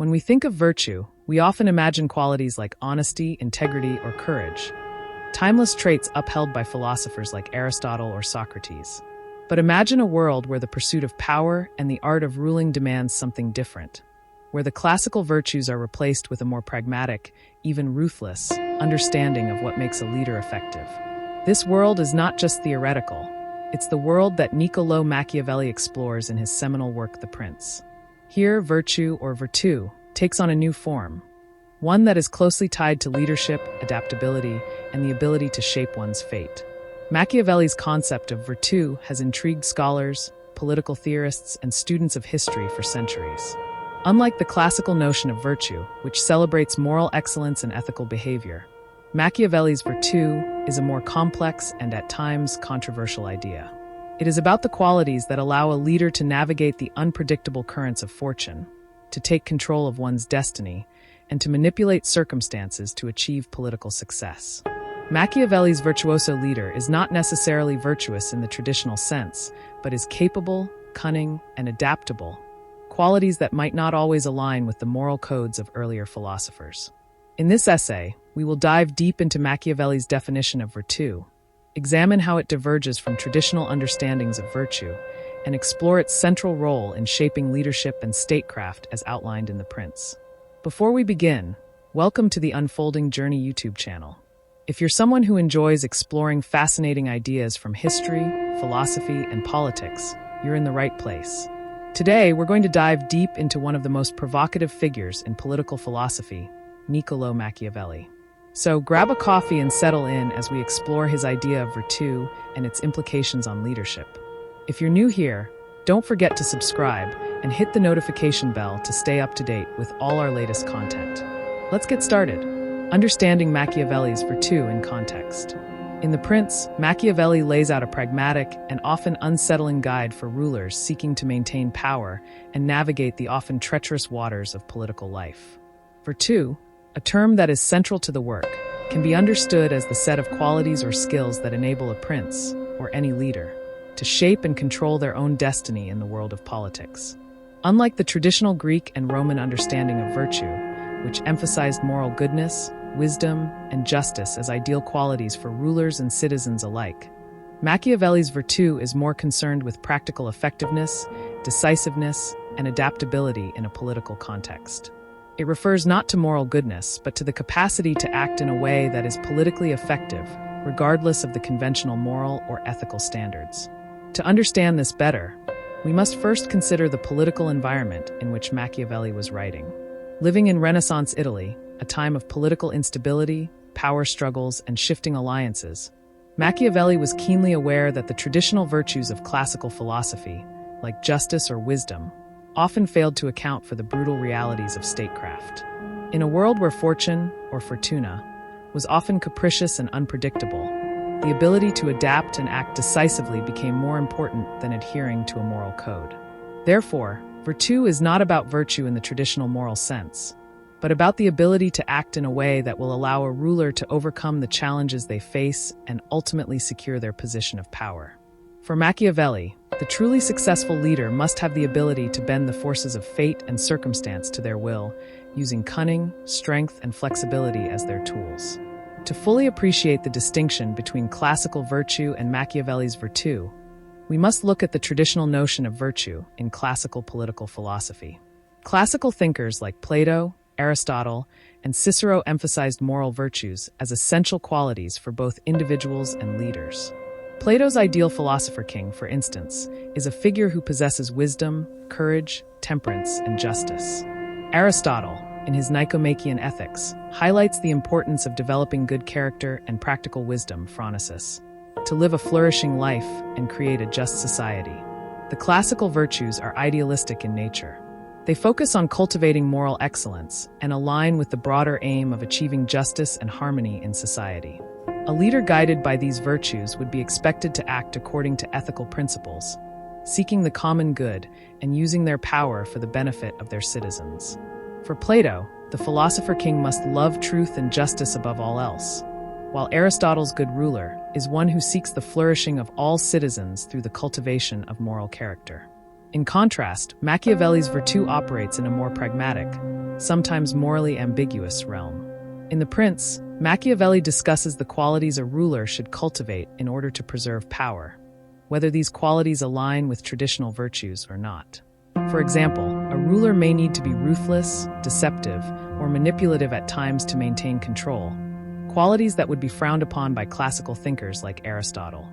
When we think of virtue, we often imagine qualities like honesty, integrity, or courage, timeless traits upheld by philosophers like Aristotle or Socrates. But imagine a world where the pursuit of power and the art of ruling demands something different, where the classical virtues are replaced with a more pragmatic, even ruthless, understanding of what makes a leader effective. This world is not just theoretical. It's the world that Niccolò Machiavelli explores in his seminal work, The Prince. Here, virtue, or virtù, takes on a new form, one that is closely tied to leadership, adaptability, and the ability to shape one's fate. Machiavelli's concept of virtù has intrigued scholars, political theorists, and students of history for centuries. Unlike the classical notion of virtue, which celebrates moral excellence and ethical behavior, Machiavelli's virtù is a more complex and at times controversial idea. It is about the qualities that allow a leader to navigate the unpredictable currents of fortune, to take control of one's destiny, and to manipulate circumstances to achieve political success. Machiavelli's virtuoso leader is not necessarily virtuous in the traditional sense, but is capable, cunning, and adaptable, qualities that might not always align with the moral codes of earlier philosophers. In this essay, we will dive deep into Machiavelli's definition of virtù, examine how it diverges from traditional understandings of virtue, and explore its central role in shaping leadership and statecraft as outlined in The Prince. Before we begin, welcome to the Unfolding Journey YouTube channel. If you're someone who enjoys exploring fascinating ideas from history, philosophy, and politics, you're in the right place. Today, we're going to dive deep into one of the most provocative figures in political philosophy, Niccolò Machiavelli. So grab a coffee and settle in as we explore his idea of virtù and its implications on leadership. If you're new here, don't forget to subscribe and hit the notification bell to stay up to date with all our latest content. Let's get started. Understanding Machiavelli's virtù in context. In The Prince, Machiavelli lays out a pragmatic and often unsettling guide for rulers seeking to maintain power and navigate the often treacherous waters of political life. Virtù, a term that is central to the work, can be understood as the set of qualities or skills that enable a prince, or any leader, to shape and control their own destiny in the world of politics. Unlike the traditional Greek and Roman understanding of virtue, which emphasized moral goodness, wisdom, and justice as ideal qualities for rulers and citizens alike, Machiavelli's virtù is more concerned with practical effectiveness, decisiveness, and adaptability in a political context. It refers not to moral goodness, but to the capacity to act in a way that is politically effective, regardless of the conventional moral or ethical standards. To understand this better, we must first consider the political environment in which Machiavelli was writing. Living in Renaissance Italy, a time of political instability, power struggles, and shifting alliances, Machiavelli was keenly aware that the traditional virtues of classical philosophy, like justice or wisdom, often failed to account for the brutal realities of statecraft. In a world where fortune, or fortuna, was often capricious and unpredictable, the ability to adapt and act decisively became more important than adhering to a moral code. Therefore, virtù is not about virtue in the traditional moral sense, but about the ability to act in a way that will allow a ruler to overcome the challenges they face and ultimately secure their position of power. For Machiavelli, the truly successful leader must have the ability to bend the forces of fate and circumstance to their will, using cunning, strength, and flexibility as their tools. To fully appreciate the distinction between classical virtue and Machiavelli's virtù, we must look at the traditional notion of virtue in classical political philosophy. Classical thinkers like Plato, Aristotle, and Cicero emphasized moral virtues as essential qualities for both individuals and leaders. Plato's ideal philosopher king, for instance, is a figure who possesses wisdom, courage, temperance, and justice. Aristotle, in his Nicomachean Ethics, highlights the importance of developing good character and practical wisdom, phronesis, to live a flourishing life and create a just society. The classical virtues are idealistic in nature. They focus on cultivating moral excellence and align with the broader aim of achieving justice and harmony in society. A leader guided by these virtues would be expected to act according to ethical principles, seeking the common good and using their power for the benefit of their citizens. For Plato, the philosopher king must love truth and justice above all else, while Aristotle's good ruler is one who seeks the flourishing of all citizens through the cultivation of moral character. In contrast, Machiavelli's virtù operates in a more pragmatic, sometimes morally ambiguous realm. In The Prince, Machiavelli discusses the qualities a ruler should cultivate in order to preserve power, whether these qualities align with traditional virtues or not. For example, a ruler may need to be ruthless, deceptive, or manipulative at times to maintain control, qualities that would be frowned upon by classical thinkers like Aristotle.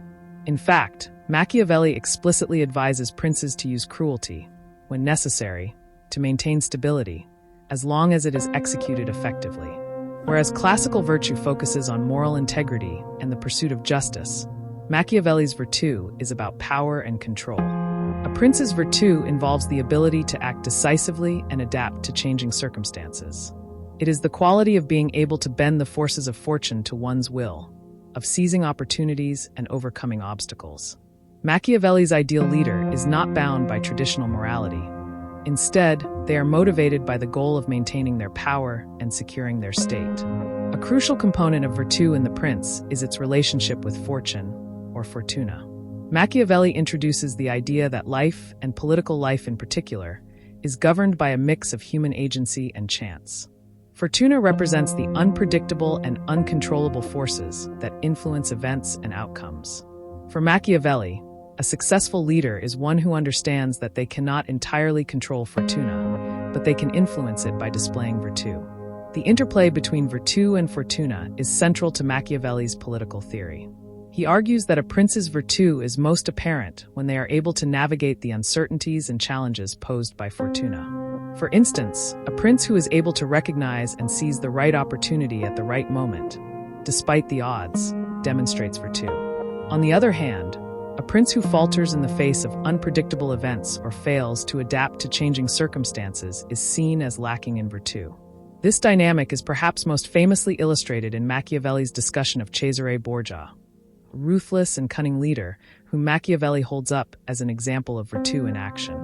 In fact, Machiavelli explicitly advises princes to use cruelty, when necessary, to maintain stability, as long as it is executed effectively. Whereas classical virtue focuses on moral integrity and the pursuit of justice, Machiavelli's Virtù is about power and control. A prince's virtù involves the ability to act decisively and adapt to changing circumstances. It is the quality of being able to bend the forces of fortune to one's will, of seizing opportunities and overcoming obstacles. Machiavelli's ideal leader is not bound by traditional morality. Instead, they are motivated by the goal of maintaining their power and securing their state. A crucial component of Virtù in The Prince is its relationship with fortune, or fortuna. Machiavelli introduces the idea that life, and political life in particular, is governed by a mix of human agency and chance. Fortuna represents the unpredictable and uncontrollable forces that influence events and outcomes. For Machiavelli, a successful leader is one who understands that they cannot entirely control fortuna, but they can influence it by displaying virtù. The interplay between virtù and fortuna is central to Machiavelli's political theory. He argues that a prince's virtù is most apparent when they are able to navigate the uncertainties and challenges posed by fortuna. For instance, a prince who is able to recognize and seize the right opportunity at the right moment, despite the odds, demonstrates virtù. On the other hand, a prince who falters in the face of unpredictable events or fails to adapt to changing circumstances is seen as lacking in virtù. This dynamic is perhaps most famously illustrated in Machiavelli's discussion of Cesare Borgia, a ruthless and cunning leader whom Machiavelli holds up as an example of virtù in action.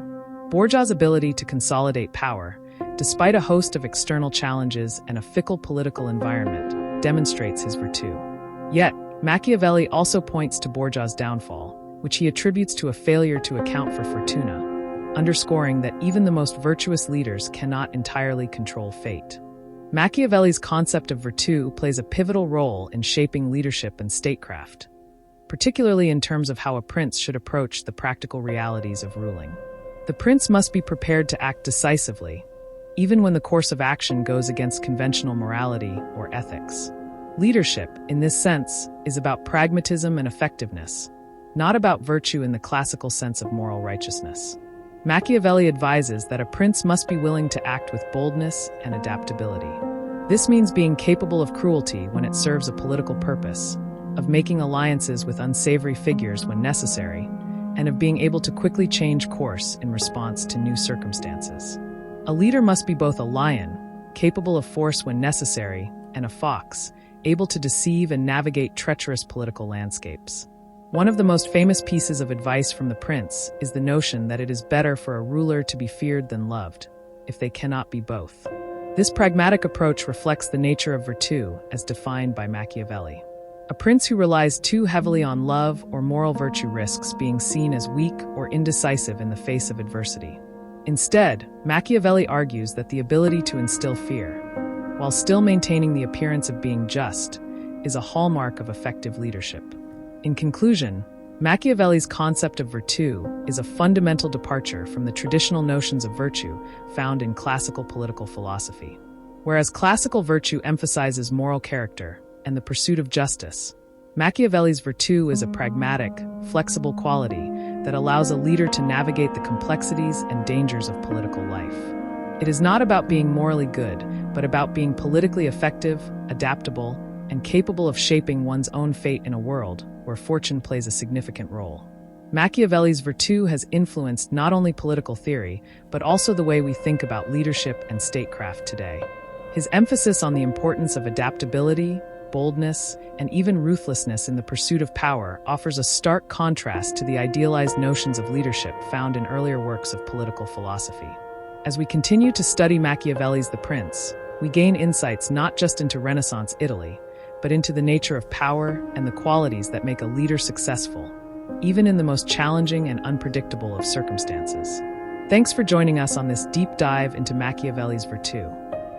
Borgia's ability to consolidate power, despite a host of external challenges and a fickle political environment, demonstrates his virtù. Yet, Machiavelli also points to Borgia's downfall, which he attributes to a failure to account for fortuna, underscoring that even the most virtuous leaders cannot entirely control fate. Machiavelli's concept of virtù plays a pivotal role in shaping leadership and statecraft, particularly in terms of how a prince should approach the practical realities of ruling. The prince must be prepared to act decisively, even when the course of action goes against conventional morality or ethics. Leadership, in this sense, is about pragmatism and effectiveness, not about virtue in the classical sense of moral righteousness. Machiavelli advises that a prince must be willing to act with boldness and adaptability. This means being capable of cruelty when it serves a political purpose, of making alliances with unsavory figures when necessary, and of being able to quickly change course in response to new circumstances. A leader must be both a lion, capable of force when necessary, and a fox, able to deceive and navigate treacherous political landscapes. One of the most famous pieces of advice from the prince is the notion that it is better for a ruler to be feared than loved, if they cannot be both. This pragmatic approach reflects the nature of virtù as defined by Machiavelli. A prince who relies too heavily on love or moral virtue risks being seen as weak or indecisive in the face of adversity. Instead, Machiavelli argues that the ability to instill fear, while still maintaining the appearance of being just, is a hallmark of effective leadership. In conclusion, Machiavelli's concept of virtù is a fundamental departure from the traditional notions of virtue found in classical political philosophy. Whereas classical virtue emphasizes moral character and the pursuit of justice, Machiavelli's virtù is a pragmatic, flexible quality that allows a leader to navigate the complexities and dangers of political life. It is not about being morally good, but about being politically effective, adaptable, and capable of shaping one's own fate in a world where fortune plays a significant role. Machiavelli's virtù has influenced not only political theory, but also the way we think about leadership and statecraft today. His emphasis on the importance of adaptability, boldness, and even ruthlessness in the pursuit of power offers a stark contrast to the idealized notions of leadership found in earlier works of political philosophy. As we continue to study Machiavelli's The Prince, we gain insights not just into Renaissance Italy, but into the nature of power and the qualities that make a leader successful, even in the most challenging and unpredictable of circumstances. Thanks for joining us on this deep dive into Machiavelli's Virtù.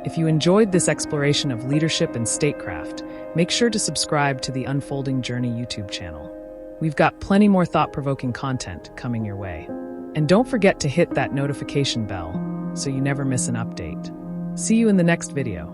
If you enjoyed this exploration of leadership and statecraft, make sure to subscribe to the Unfolding Journey YouTube channel. We've got plenty more thought-provoking content coming your way. And don't forget to hit that notification bell so you never miss an update. See you in the next video.